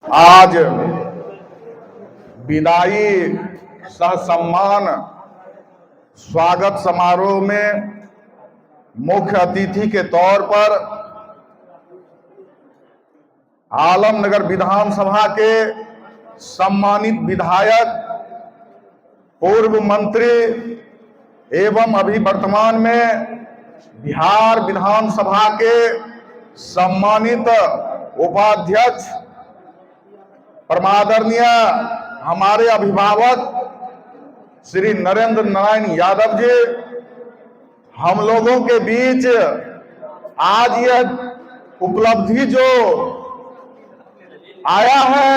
आज विदाई सह सम्मान स्वागत समारोह में मुख्य अतिथि के तौर पर आलमनगर विधानसभा के सम्मानित विधायक, पूर्व मंत्री एवं अभी वर्तमान में बिहार विधानसभा के सम्मानित उपाध्यक्ष परमादरणीय हमारे अभिभावक श्री नरेंद्र नारायण यादव जी, हम लोगों के बीच आज यह उपलब्धि जो आया है,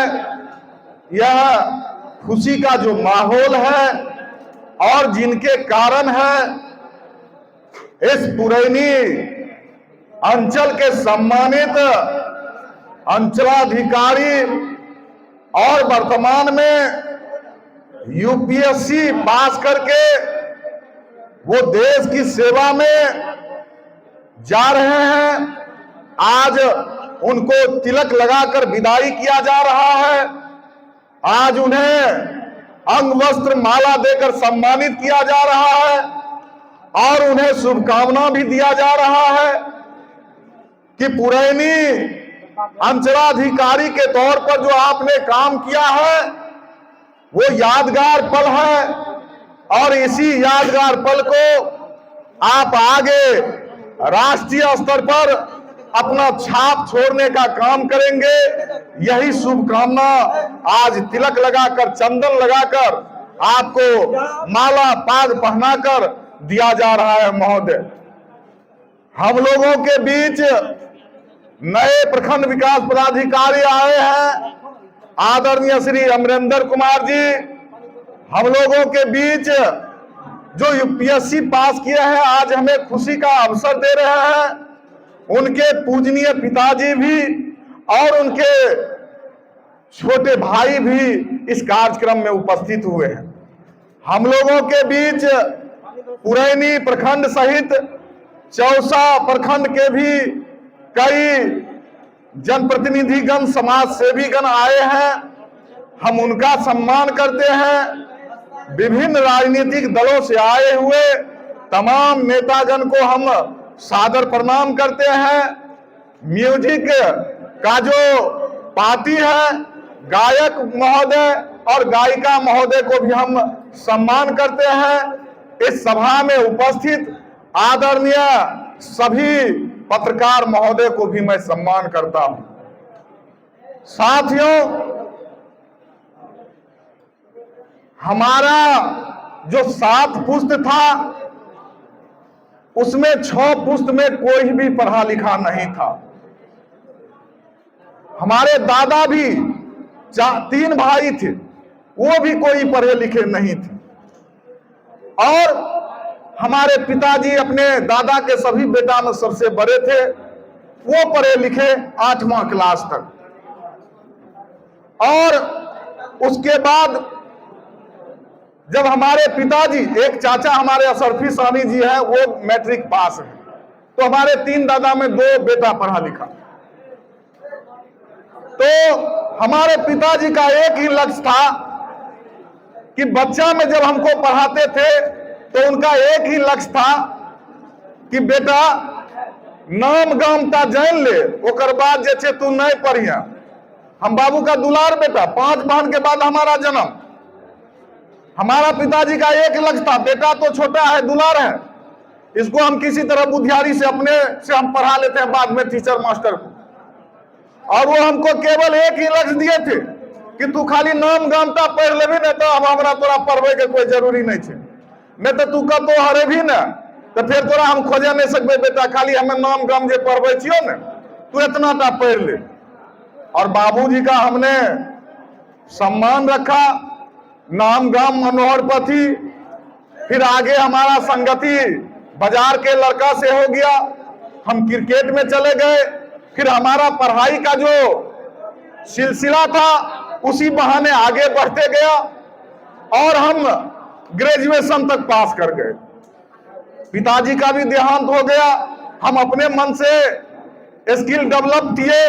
यह खुशी का जो माहौल है और जिनके कारण है इस पुरैनी अंचल के सम्मानित अंचलाधिकारी और वर्तमान में यूपीएससी पास करके वो देश की सेवा में जा रहे हैं। आज उनको तिलक लगाकर विदाई किया जा रहा है। आज उन्हें अंग वस्त्र माला देकर सम्मानित किया जा रहा है और उन्हें शुभकामना भी दिया जा रहा है कि पुरैनी अंचलाधिकारी के तौर पर जो आपने काम किया है वो यादगार पल है और इसी यादगार पल को आप आगे राष्ट्रीय स्तर पर अपना छाप छोड़ने का काम करेंगे। यही शुभकामना आज तिलक लगाकर, चंदन लगाकर आपको माला पाग पहनाकर दिया जा रहा है। महोदय, हम लोगों के बीच नए प्रखंड विकास पदाधिकारी आए हैं, आदरणीय श्री अमरेंद्र कुमार जी हम लोगों के बीच जो यूपीएससी पास किए हैं, आज हमें खुशी का अवसर दे रहे हैं। उनके पूजनीय पिताजी भी और उनके छोटे भाई भी इस कार्यक्रम में उपस्थित हुए हैं। हम लोगों के बीच पुरैनी प्रखंड सहित चौसा प्रखंड के भी कई जनप्रतिनिधिगण, समाज सेवीगण आए हैं। हम उनका सम्मान करते हैं। विभिन्न राजनीतिक दलों से आए हुए तमाम नेतागण को हम सादर प्रणाम करते हैं। म्यूजिक का जो पार्टी है, गायक महोदय और गायिका महोदय को भी हम सम्मान करते हैं। इस सभा में उपस्थित आदरणीय सभी पत्रकार महोदय को भी मैं सम्मान करता हूं। साथियों, हमारा जो 7 पुस्त था उसमें 6 पुस्त में कोई भी पढ़ा लिखा नहीं था। हमारे दादा भी 3 भाई थे, वो भी कोई पढ़े लिखे नहीं थे और हमारे पिताजी अपने दादा के सभी बेटा में सबसे बड़े थे। वो पढ़े लिखे 8वां क्लास तक और उसके बाद जब हमारे पिताजी, एक चाचा हमारे असरफी सानी जी हैं, वो मैट्रिक पास है, तो हमारे 3 दादा में 2 बेटा पढ़ा लिखा। तो हमारे पिताजी का एक ही लक्ष्य था कि बच्चा में जब हमको पढ़ाते थे तो उनका एक ही लक्ष्य था कि बेटा नाम गाम ता जान ले, ओकर बाद जे छे तू नहीं पढ़िया। हम बाबू का दुलार बेटा, 5 बहन के बाद हमारा जन्म। हमारा पिताजी का एक लक्ष्य था, बेटा तो छोटा है, दुलार है, इसको हम किसी तरह बुधियारी से अपने से हम पढ़ा लेते हैं बाद में टीचर मास्टर को। और वो हमको केवल एक ही लक्ष्य दिए थे कि तू खाली नाम गामता पढ़ लेबी ना तो अब हमरा तोरा पढ़वे के कोई जरूरी नहीं है, नहीं तो तू का तो हरे भी ना तो फिर तोरा हम खोजे नहीं सकबे। बेटा खाली हमें नाम गाम जे पढ़वे छियो ने, तू इतना टा पढ़ ले। और बाबूजी का हमने सम्मान रखा, नाम गाम मनोहर पति। फिर आगे हमारा संगति बाजार के लड़का से हो गया, हम क्रिकेट में चले गए। फिर हमारा पढ़ाई का जो सिलसिला था उसी बहाने आगे बढ़ते गया और हम ग्रेजुएशन तक पास कर गए। पिताजी का भी देहांत हो गया। हम अपने मन से स्किल डेवलप किए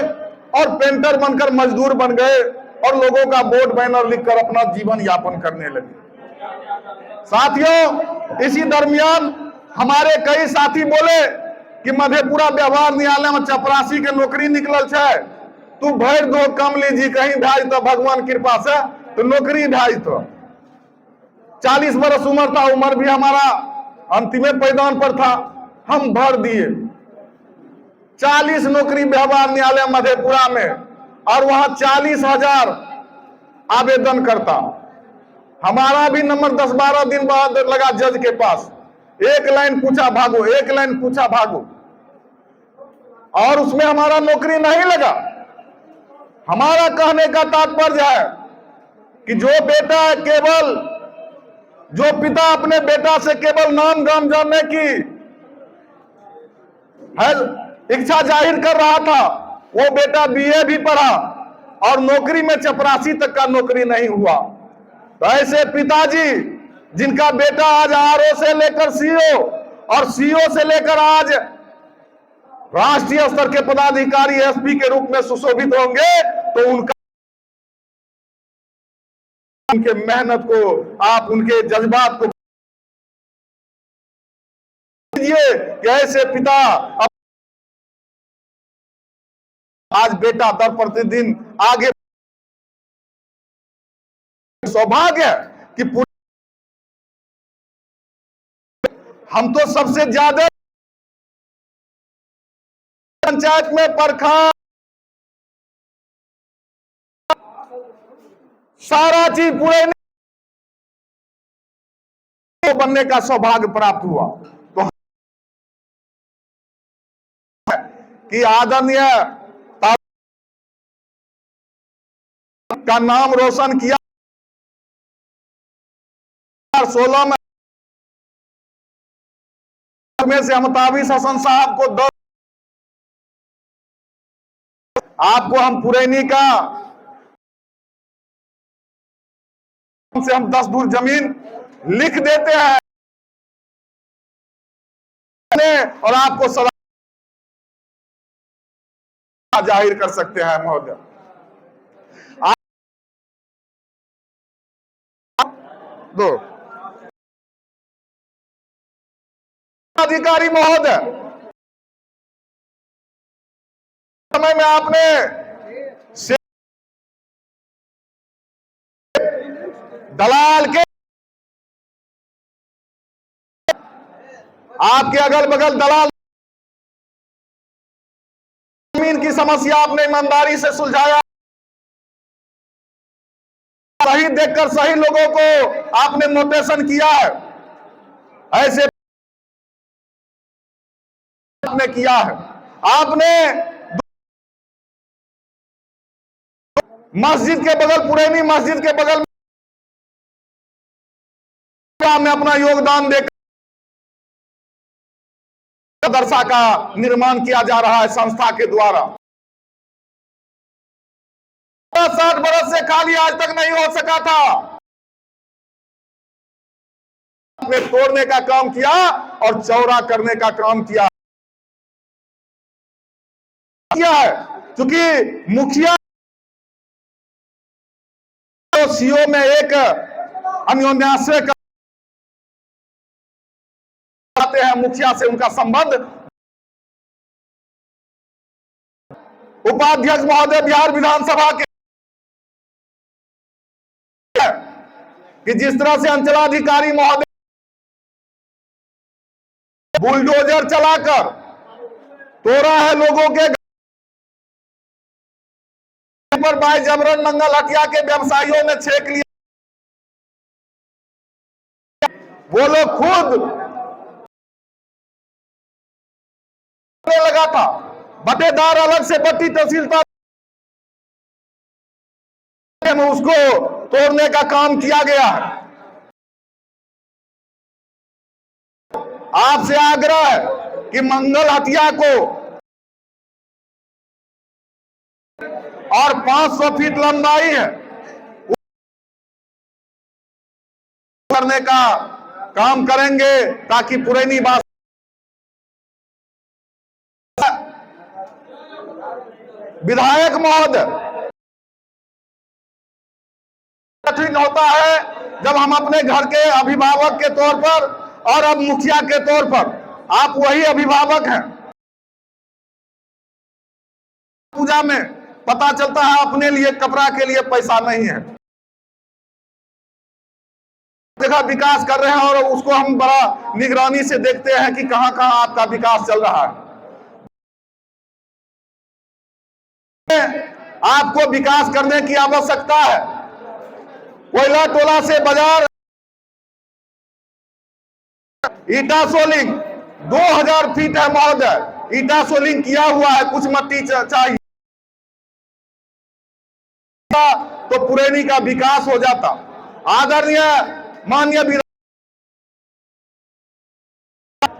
और पेंटर बनकर मजदूर बन गए और लोगों का वोट बैनर लिखकर अपना जीवन यापन करने लगे। साथियों, इसी दरमियान हमारे कई साथी बोले कि मधेपुरा व्यवहार न्यायालय में चपरासी के नौकरी निकलल है, तू भर दो कमली जी कहीं भाई तो भगवान कृपा से तो नौकरी भाई। तो 40 बरस उम्र था, उम्र भी हमारा अंतिमे पैदान पर था, हम भर दिए 40 नौकरी व्यवहार न्यायालय मधेपुरा में, और वहां 40,000 आवेदन करता। हमारा भी नंबर 10-12 दिन बाद लगा जज के पास, एक लाइन पूछा भागो, एक लाइन पूछा भागो, और उसमें हमारा नौकरी नहीं लगा। हमारा कहने का तात्पर्य है कि जो बेटा केवल, जो पिता अपने बेटा से केवल नाम गाम जानने की है इच्छा जाहिर कर रहा था, वो बेटा बीए भी पढ़ा और नौकरी में चपरासी तक का नौकरी नहीं हुआ। तो ऐसे पिताजी जिनका बेटा आज आरओ से लेकर सीओ और सीओ से लेकर आज राष्ट्रीय स्तर के पदाधिकारी एसपी के रूप में सुशोभित होंगे, तो उनके मेहनत को आप, उनके जज्बात को दीजिए कि ऐसे पिता आज बेटा दर प्रतिदिन आगे। सौभाग्य कि हम तो सबसे ज्यादा पंचायत में प्रखंड सारा चीज पूरे बनने का सौभाग्य प्राप्त हुआ। तो कि आदरणीय का नाम रोशन किया 2016 में से हमताबिश हसन साहब को 10, आपको हम पुरैनी का से हम 10 दूर जमीन लिख देते हैं और आपको सलाह जाहिर कर सकते हैं महोदय। दो अधिकारी महोदय, समय में आपने दलाल के आपके अगल बगल दलाल जमीन की समस्या आपने ईमानदारी से सुलझाया, सही देखकर सही लोगों को आपने नोटेशन किया है, ऐसे आपने किया है। आपने मस्जिद के बगल, पुरैनी मस्जिद के बगल में अपना योगदान देकर मदरसा का निर्माण किया जा रहा है संस्था के द्वारा। 60 बरस से खाली आज तक नहीं हो सका था, आपने तोड़ने का काम किया और चौड़ा करने का काम किया है। क्योंकि मुखिया सीओ में एक अन्योन्याश्रय करते हैं, मुखिया से उनका संबंध। उपाध्यक्ष महोदय बिहार विधानसभा के कि जिस तरह से अंचलाधिकारी महोदय बुलडोजर चलाकर तोड़ा है लोगों के पर, बाय जबरन मंगल हटिया के व्यवसायियों ने छेक लिया, वो लोग खुद लगा था, बटेदार अलग से बट्टी तहसीलदार में उसको तोड़ने का काम किया गया है। आपसे आग्रह है कि मंगल हटिया को और 500 फीट लंबाई है करने का काम करेंगे ताकि पुरैनी बात विधायक महोदय, कठिन होता है जब हम अपने घर के अभिभावक के तौर पर और अब मुखिया के तौर पर, आप वही अभिभावक हैं, पूजा में पता चलता है अपने लिए कपड़ा के लिए पैसा नहीं है, देखा विकास कर रहे हैं और उसको हम बड़ा निगरानी से देखते हैं कि कहां कहां आपका विकास चल रहा है। आपको विकास करने की आवश्यकता है। कोयला टोला से बाजार ईटा सोलिंग 2000 फीट है महोदय, ईटा सोलिंग किया हुआ है, कुछ मट्टी चाहिए तो पुरैनी का विकास हो जाता। आदरणीय माननीय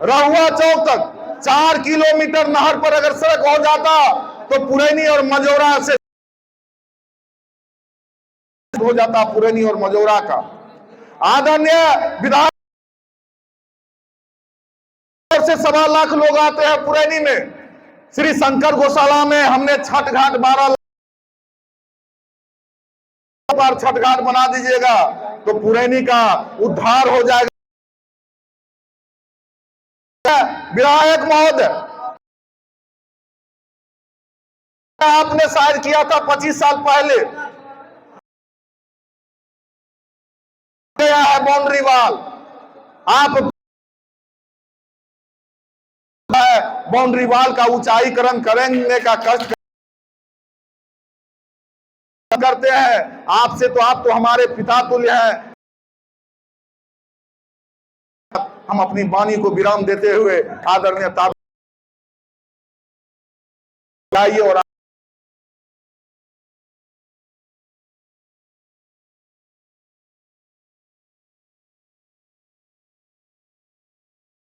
रहुआ चौक तक 4 किलोमीटर नहर पर अगर सड़क हो जाता तो पुरैनी और मजौरा से हो जाता, पुरैनी और मजौरा का। आदरणीय विधायक से 1.25 लाख लोग आते हैं पुरैनी में। श्री शंकर गौशाला में हमने छठ घाट 12 बार छठ घाट बना दीजिएगा तो पुरैनी का उद्धार हो जाएगा। विधायक महोदय, आपने शायद किया था 25 साल पहले, गया है बाउंड्री वाल, आप बाउंड्री वाल का ऊंचाईकरण करने का कष्ट करते हैं। आपसे तो आप तो हमारे पिता तुल्य हैं। हम अपनी वाणी को विराम देते हुए आदरणीय और